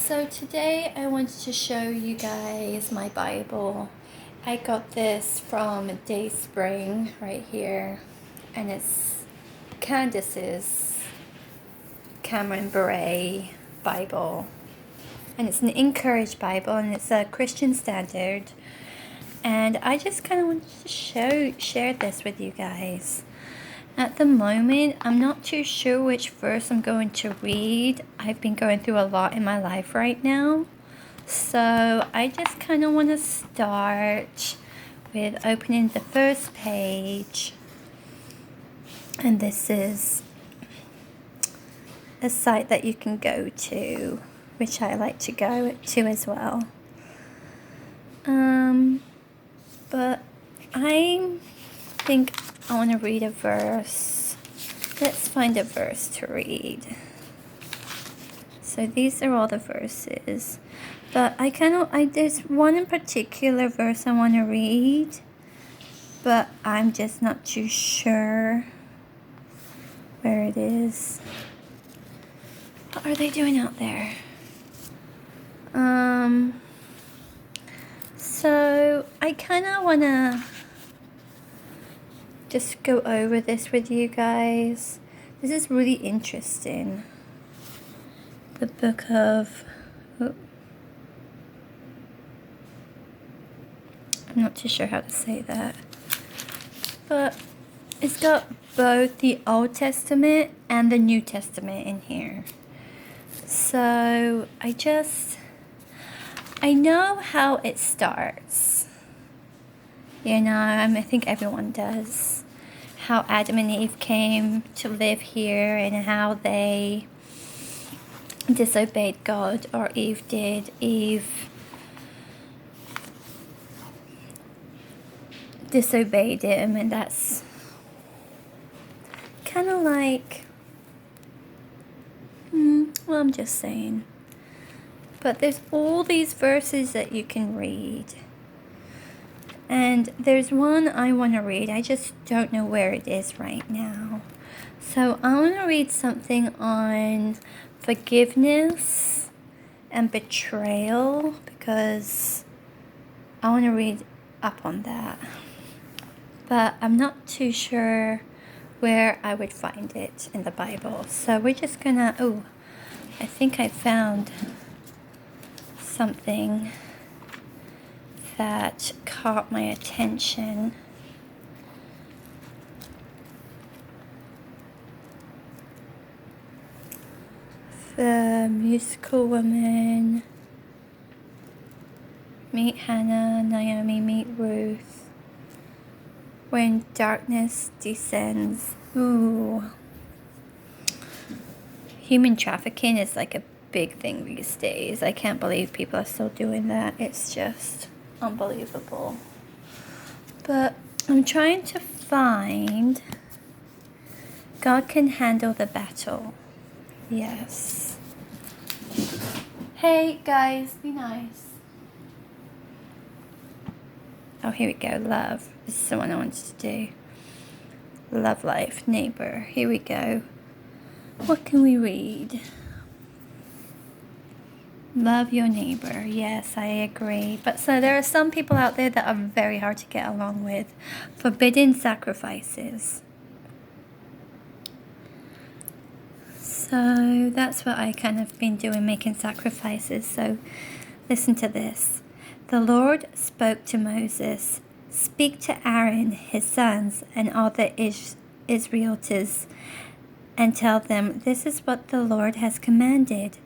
So today I wanted to show you guys my Bible. I got this from Dayspring right here, and it's Candace's Cameron Bure Bible. And it's an Encourage Bible, and it's a Christian Standard. And I just kind of wanted to share this with you guys. At the moment, I'm not too sure which verse I'm going to read. I've been going through a lot in my life right now. So I just kind of want to start with opening the first page. And this is a site that you can go to, which I like to go to as well. But I think I want to read a verse. Let's find a verse to read. So these are all the verses. But there's one in particular verse I want to read, but I'm just not too sure where it is. What are they doing out there? So I kind of want to just go over this with you guys. This is really interesting. The book of... I'm not too sure how to say that. But it's got both the Old Testament and the New Testament in here. So I know how it starts. I think everyone does. How Adam and Eve came to live here and how they disobeyed God, or Eve did. Eve disobeyed him, and that's kind of like, well, I'm just saying. But there's all these verses that you can read. And there's one I want to read. I just don't know where it is right now. So I want to read something on forgiveness and betrayal, because I want to read up on that. But I'm not too sure where I would find it in the Bible. So we're just gonna, I think I found something that caught my attention. The Musical Woman. Meet Hannah, Naomi, meet Ruth. When darkness descends. Ooh. Human trafficking is like a big thing these days. I can't believe people are still doing that. It's just unbelievable. But I'm trying to find God can handle the battle. Yes. Hey guys, be nice. Oh, here we go. Love. This is the one I wanted to do. Love life, neighbor. Here we go. What can we read? Love your neighbor. Yes, I agree. But so there are some people out there that are very hard to get along with. Forbidden sacrifices. So that's what I kind of been doing, making sacrifices. So listen to this. The Lord spoke to Moses, "Speak to Aaron, his sons, and all the Israelites, and tell them, this is what the Lord has commanded.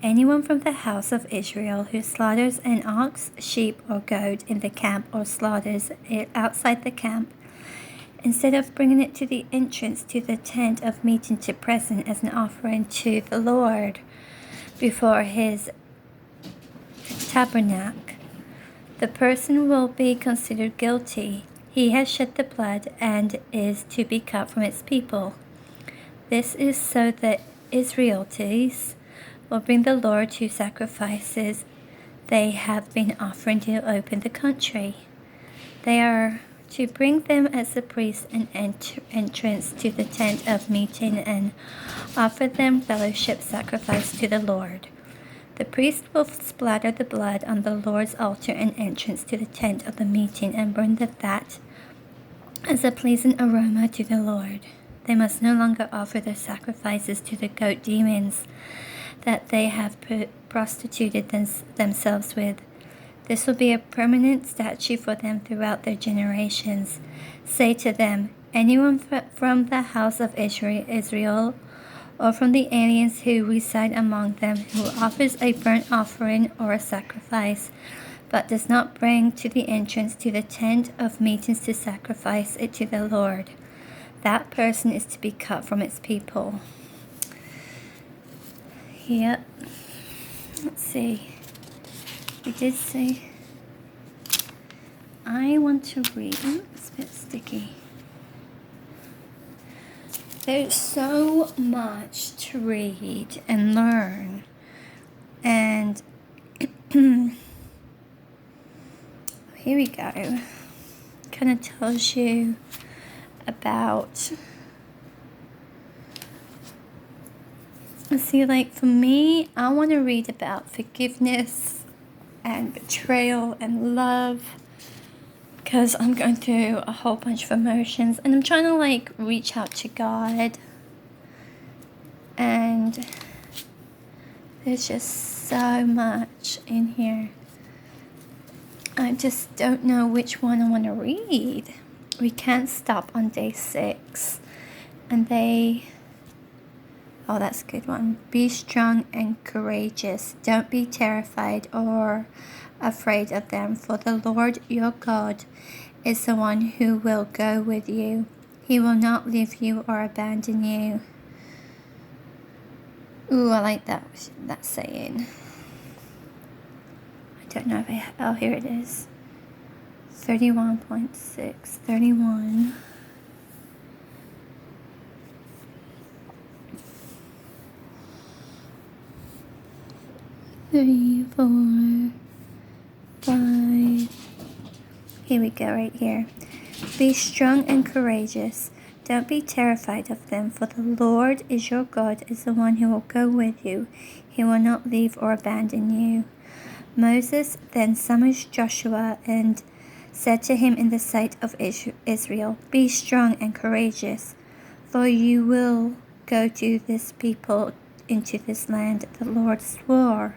Anyone from the house of Israel who slaughters an ox, sheep, or goat in the camp, or slaughters it outside the camp, instead of bringing it to the entrance to the tent of meeting to present as an offering to the Lord before his tabernacle, the person will be considered guilty. He has shed the blood and is to be cut from its people. This is so that Israelites will bring the Lord to sacrifices they have been offering to open the country. They are to bring them as the priest an entrance to the tent of meeting and offer them fellowship sacrifice to the Lord. The priest will splatter the blood on the Lord's altar and entrance to the tent of the meeting and burn the fat as a pleasing aroma to the Lord. They must no longer offer their sacrifices to the goat demons that they have prostituted themselves with. This will be a permanent statute for them throughout their generations. Say to them, anyone from the house of Israel or from the aliens who reside among them who offers a burnt offering or a sacrifice, but does not bring to the entrance to the tent of meetings to sacrifice it to the Lord, that person is to be cut from its people. Yep. Let's see. We did say, I want to read. It's a bit sticky. There's so much to read and learn. And here we go. Kind of tells you about, see, like for me, I want to read about forgiveness and betrayal and love, because I'm going through a whole bunch of emotions and I'm trying to like reach out to God, and there's just so much in here. I just don't know which one I want to read. We can't stop on day 6, and oh, that's a good one. Be strong and courageous. Don't be terrified or afraid of them, for the Lord your God is the one who will go with you. He will not leave you or abandon you. Ooh, I like that saying. I don't know if oh, here it is. 31.6, 31. Three, 4, 5. Here we go, right here. Be strong and courageous. Don't be terrified of them, for the Lord is your God is the one who will go with you. He will not leave or abandon you. Moses then summoned Joshua and said to him in the sight of Israel, be strong and courageous, for you will go to this people into this land the Lord swore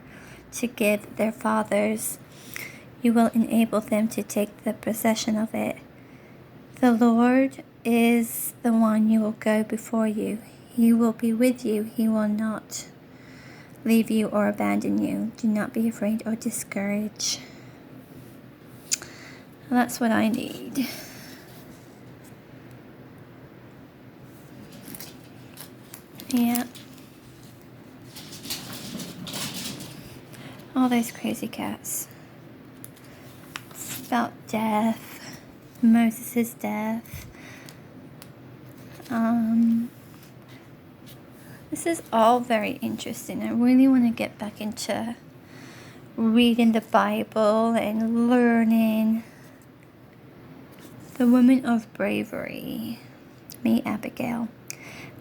to give their fathers. You will enable them to take the possession of it. The Lord is the one who will go before you. He will be with you. He will not leave you or abandon you. Do not be afraid or discouraged. That's what I need. Yeah. All those crazy cats. It's about death. Moses' death. This is all very interesting. I really want to get back into reading the Bible and learning. The woman of bravery. Meet Abigail.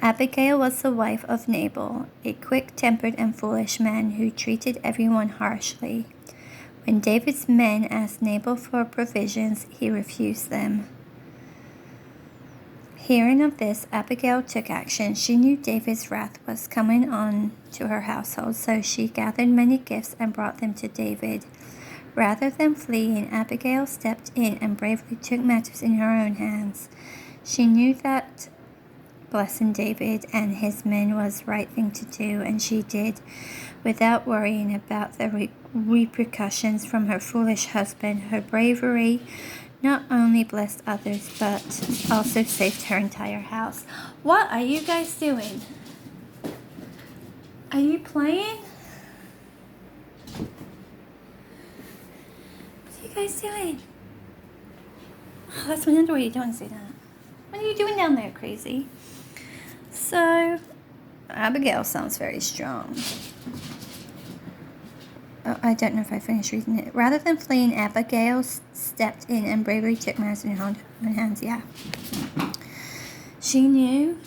Abigail was the wife of Nabal, a quick-tempered and foolish man who treated everyone harshly. When David's men asked Nabal for provisions, he refused them. Hearing of this, Abigail took action. She knew David's wrath was coming on to her household, so she gathered many gifts and brought them to David. Rather than fleeing, Abigail stepped in and bravely took matters in her own hands. She knew that blessing David and his men was the right thing to do, and she did, without worrying about the repercussions from her foolish husband. Her bravery not only blessed others, but also saved her entire house. What are you guys doing? Are you playing? What are you guys doing? Oh, that's my underwear. You don't say that. What are you doing down there, crazy? So, Abigail sounds very strong. Oh, I don't know if I finished reading it. Rather than fleeing, Abigail stepped in and bravely took matters in her own hands. Yeah. She knew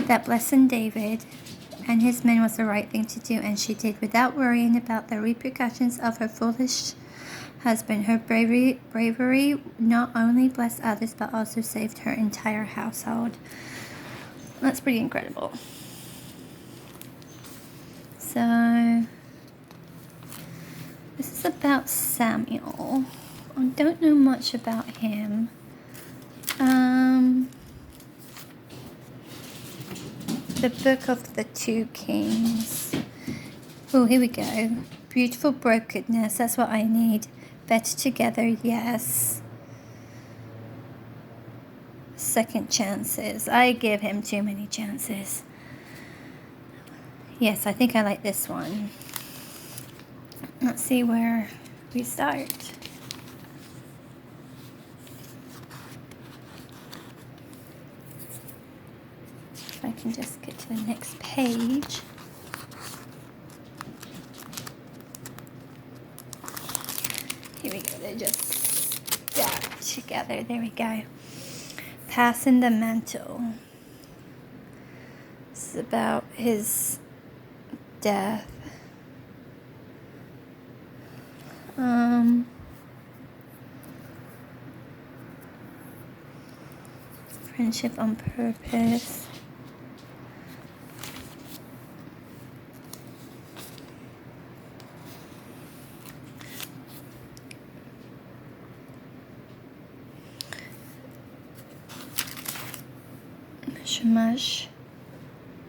that blessing David and his men was the right thing to do, and she did without worrying about the repercussions of her foolish husband. Her bravery not only blessed others but also saved her entire household. That's pretty incredible. So this is about Samuel. I don't know much about him. The Book of the Two Kings. Oh, here we go. Beautiful brokenness. That's what I need. Better together, yes. Second chances. I give him too many chances. Yes, I think I like this one. Let's see where we start. If I can just get to the next page. Here we go. They're just stacked together. There we go. Passing the mantle. This is about his death. Friendship on purpose.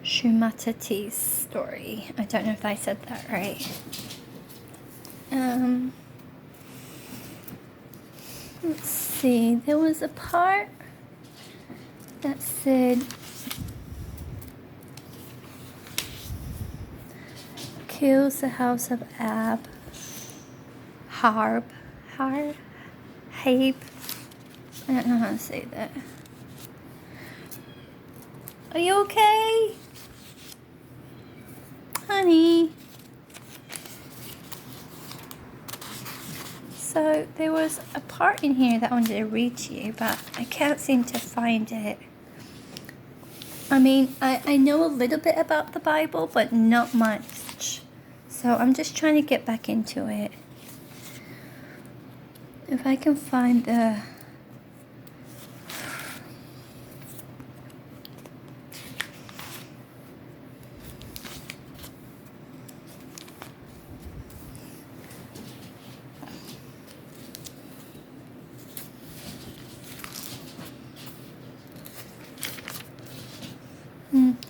Shumatati's story. I don't know if I said that right. Let's see. There was a part that said kills the house of Habe. I don't know how to say that. Are you okay? Honey. So there was a part in here that I wanted to read to you, but I can't seem to find it. I mean, I know a little bit about the Bible, but not much. So I'm just trying to get back into it. If I can find the...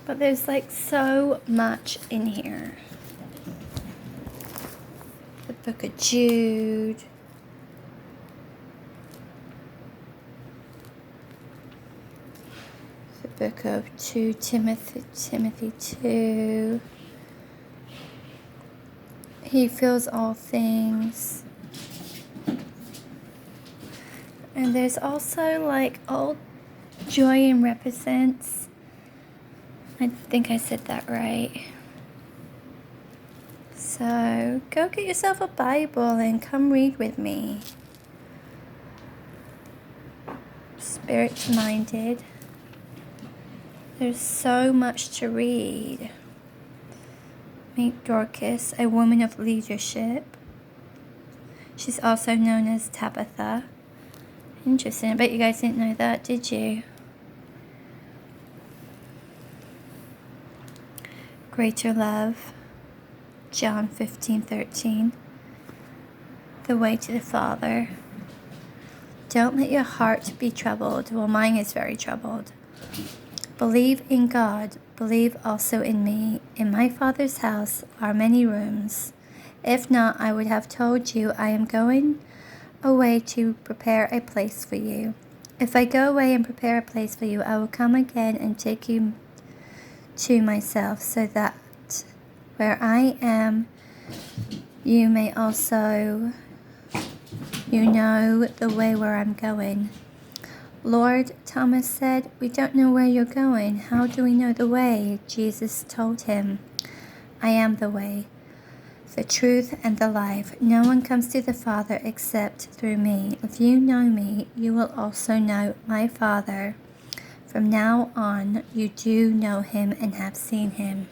But there's like so much in here. The Book of Jude. The Book of 2 Timothy 2. He feels all things. And there's also like all joy and represents. I think I said that right. So go get yourself a Bible and come read with me. Spirit-minded. There's so much to read. Meet Dorcas, a woman of leadership. She's also known as Tabitha. Interesting. I bet you guys didn't know that, did you? Greater love. John 15:13. The way to the Father. Don't let your heart be troubled. Well, mine is very troubled. Believe in God. Believe also in me. In my Father's house are many rooms. If not, I would have told you I am going away to prepare a place for you. If I go away and prepare a place for you, I will come again and take you to myself, so that where I am, you may also, know the way where I'm going. Lord, Thomas said, we don't know where you're going. How do we know the way? Jesus told him, I am the way, the truth, and the life. No one comes to the Father except through me. If you know me, you will also know my Father. From now on, you do know him and have seen him.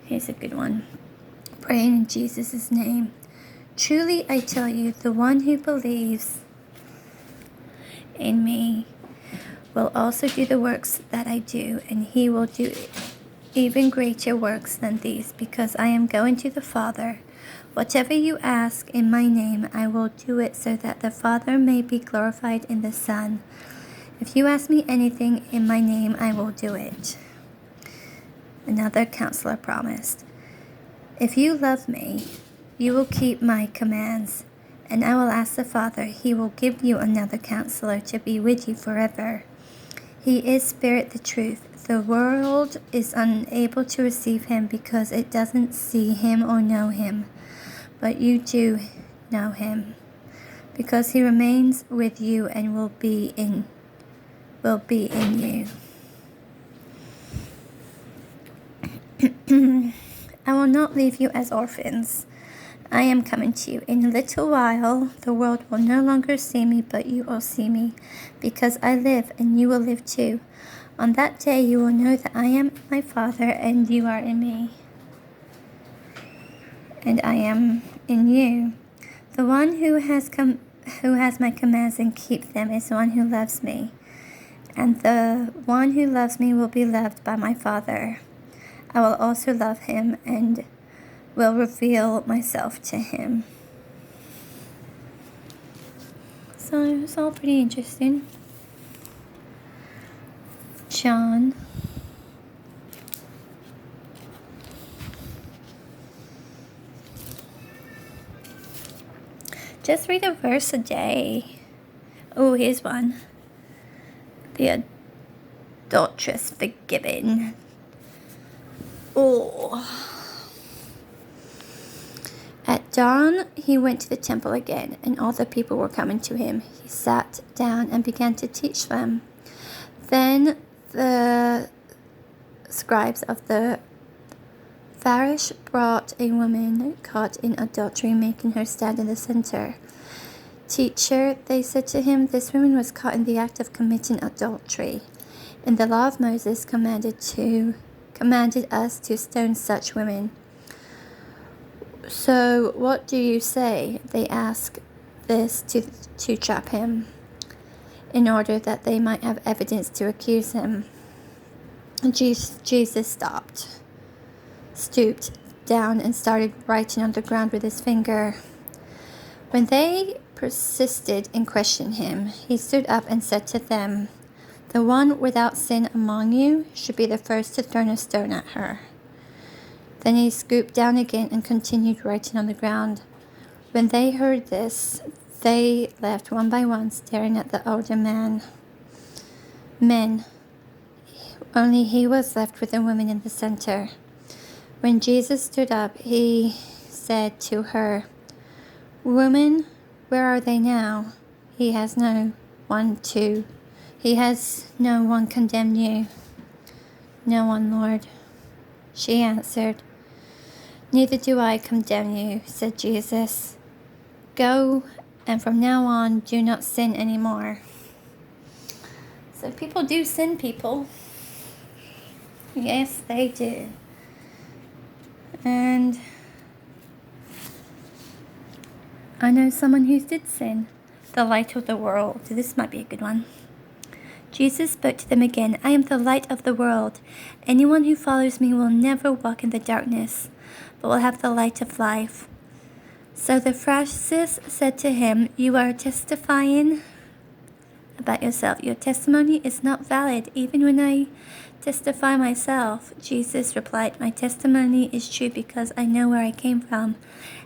Here's a good one. Praying in Jesus' name. Truly I tell you, the one who believes in me will also do the works that I do, and he will do even greater works than these, because I am going to the Father. Whatever you ask in my name, I will do it, so that the Father may be glorified in the Son. If you ask me anything in my name, I will do it. Another counselor promised, if you love me, you will keep my commands, and I will ask the Father. He will give you another counselor to be with you forever. He is Spirit, the truth. The world is unable to receive him because it doesn't see him or know him. But you do know him, because he remains with you and will be in you. I will not leave you as orphans. I am coming to you. In a little while, the world will no longer see me, but you will see me, because I live, and you will live too. On that day, you will know that I am in my Father, and you are in me, and I am in you. The one who has my commands and keeps them is the one who loves me, and the one who loves me will be loved by my Father. I will also love him and will reveal myself to him. So it's all pretty interesting. John. Just read a verse a day. Oh, here's one. The adulteress forgiven. Oh. At dawn, he went to the temple again, and all the people were coming to him. He sat down and began to teach them. Then the scribes of the Pharisees brought a woman caught in adultery, making her stand in the center. Teacher, they said to him, this woman was caught in the act of committing adultery. And the law of Moses commanded us to stone such women. So what do you say? They asked this to trap him, in order that they might have evidence to accuse him. Jesus stooped down and started writing on the ground with his finger. When they persisted in questioning him, he stood up and said to them, the one without sin among you should be the first to throw a stone at her. Then he stooped down again and continued writing on the ground. When they heard this, they left one by one, staring at the older men. Only he was left with the woman in the center. When Jesus stood up, he said to her, woman, where are they now? He has no one condemned you. No one, Lord. She answered, neither do I condemn you, said Jesus. Go, and from now on, do not sin anymore. So people do sin, people. Yes, they do. And I know someone who did sin. The light of the world. This might be a good one. Jesus spoke to them again. I am the light of the world. Anyone who follows me will never walk in the darkness, but will have the light of life. So the Pharisees said to him, you are testifying about yourself. Your testimony is not valid, even when I testify myself. Jesus replied, my testimony is true because I know where I came from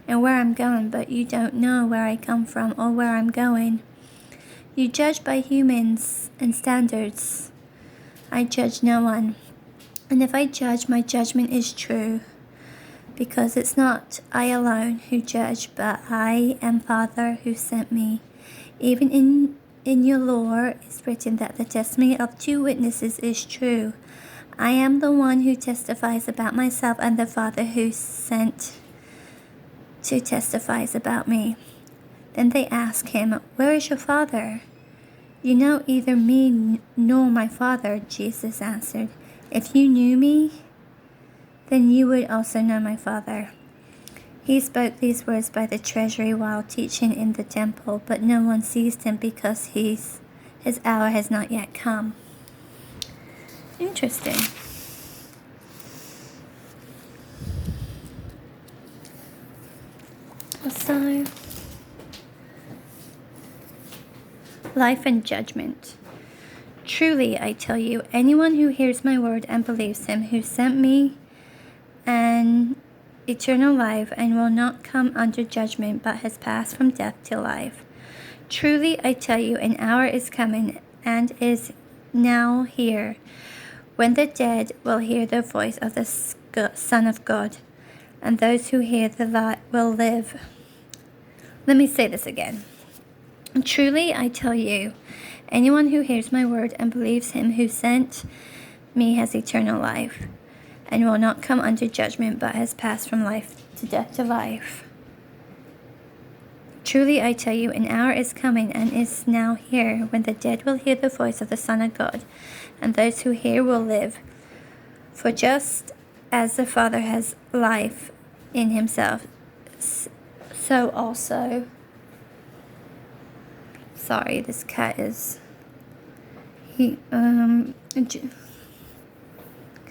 and where I'm going, but you don't know where I come from or where I'm going. You judge by humans and standards. I judge no one. And if I judge, my judgment is true, because it's not I alone who judge, but I and Father who sent me. Even in your law is written that the testimony of two witnesses is true. I am the one who testifies about myself, and the Father who sent to testifies about me. Then they asked him, where is your Father? You know either me nor my Father, Jesus answered. If you knew me, then you would also know my Father. He spoke these words by the treasury while teaching in the temple, but no one seized him because his hour has not yet come. Interesting. So, life and judgment. Truly, I tell you, anyone who hears my word and believes him who sent me an eternal life and will not come under judgment but has passed from death to life. Truly, I tell you, an hour is coming and is now here when the dead will hear the voice of the Son of God, and those who hear the light will live. Let me say this again. Truly, I tell you, anyone who hears my word and believes him who sent me has eternal life, and will not come under judgment, but has passed from life to death to life. Truly, I tell you, an hour is coming and is now here when the dead will hear the voice of the Son of God, and those who hear will live. For just as the Father has life in himself, so also... Sorry, this cat is...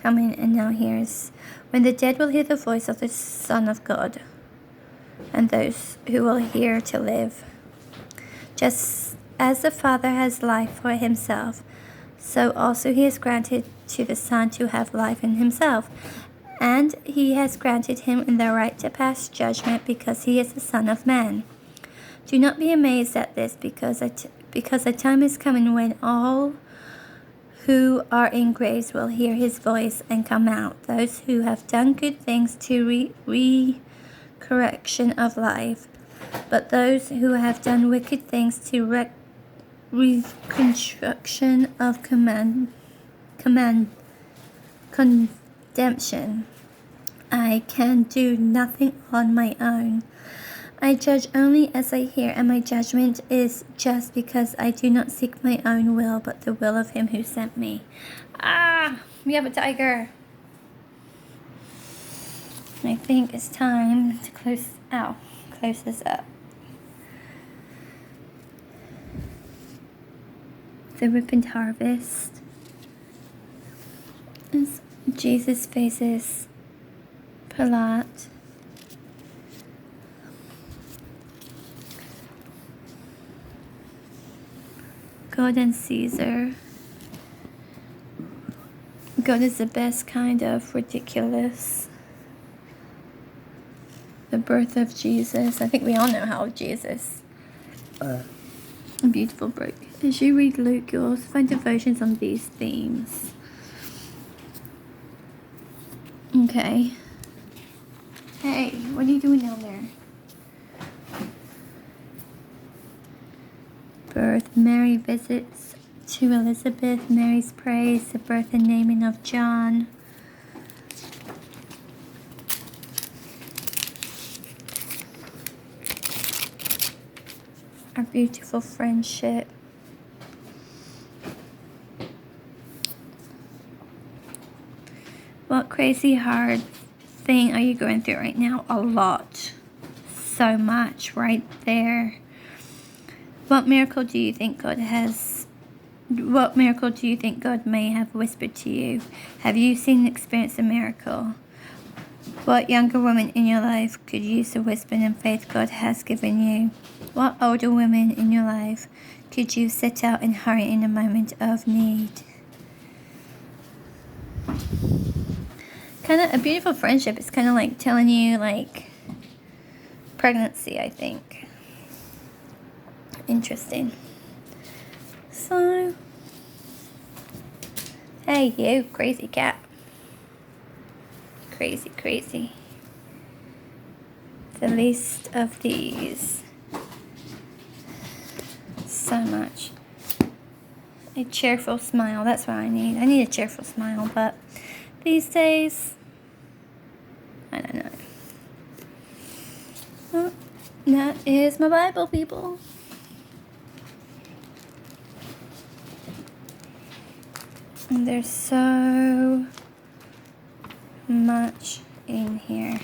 coming and now hears. When the dead will hear the voice of the Son of God, and those who will hear to live. Just as the Father has life for himself, so also he has granted to the Son to have life in himself. And he has granted him the right to pass judgment because he is the Son of Man. Do not be amazed at this, because a time is coming when all who are in graves will hear his voice and come out, those who have done good things to correction of life, but those who have done wicked things to reconstruction of condemnation. I can do nothing on my own. I judge only as I hear, and my judgment is just, because I do not seek my own will, but the will of him who sent me. We have a tiger. I think it's time to close this up. The ripened harvest. As Jesus faces Pilate. God and Caesar. God is the best kind of ridiculous. The birth of Jesus. I think we all know how Jesus. A beautiful book. As you read Luke, you'll also find devotions on these themes. Okay. Hey, what are you doing down there? Birth. Mary visits to Elizabeth. Mary's praise. The birth and naming of John. Our beautiful friendship. What crazy hard thing are you going through right now? A lot. So much right there. What miracle do you think God may have whispered to you? Have you seen and experienced a miracle? What younger woman in your life could use the wisdom and faith God has given you? What older women in your life could you set out and hurry in a moment of need? Kind of a beautiful friendship. It's kind of like telling you, like, pregnancy, I think. Interesting. So, hey, you crazy cat. Crazy. The least of these. So much. A cheerful smile. That's what I need. I need a cheerful smile, but these days, I don't know. Well, that is my Bible, people. And they're so much in here.